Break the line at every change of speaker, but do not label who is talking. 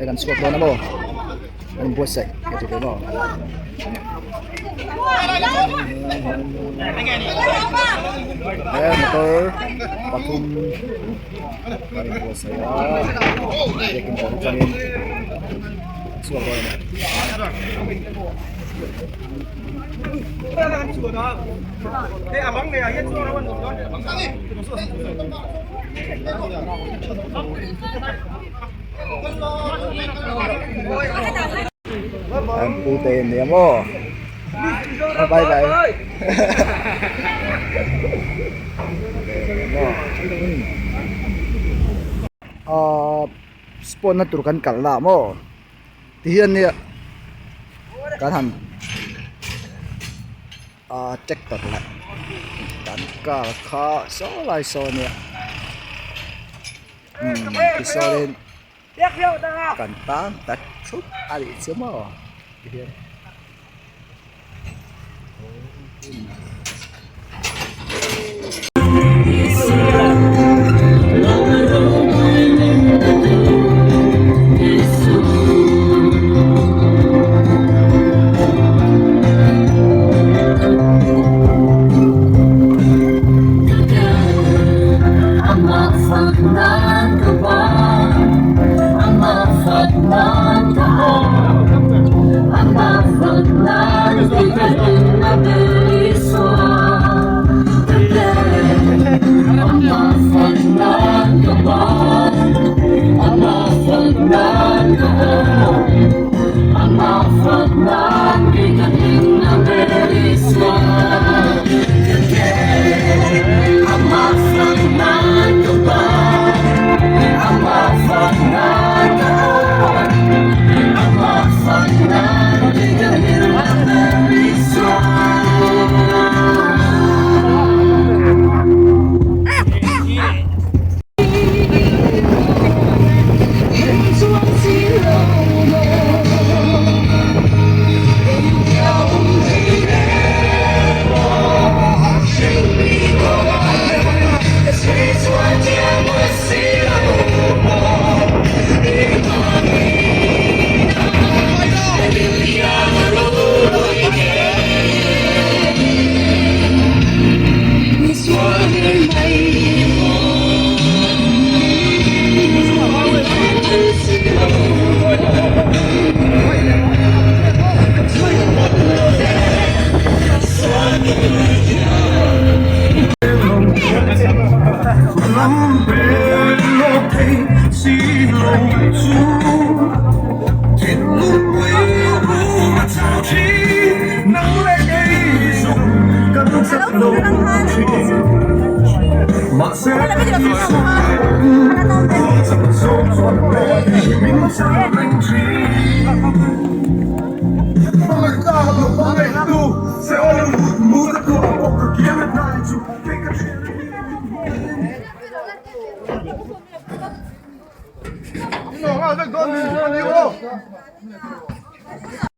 kan squat doon na mo. Ang buwas ay. Ito mo. Motor. Patum. Ang buwas ay. Yakin ko kanin. Squat doon na.
abang này hết rồi luôn.
Ang putin niya mo. Bye bye. Spawn na turkan kalla mo. Tiyan niya. Kan check tot lại. Kan ka kha so lai so niya. So lên. Kan tang tắt chút ali chứ mo.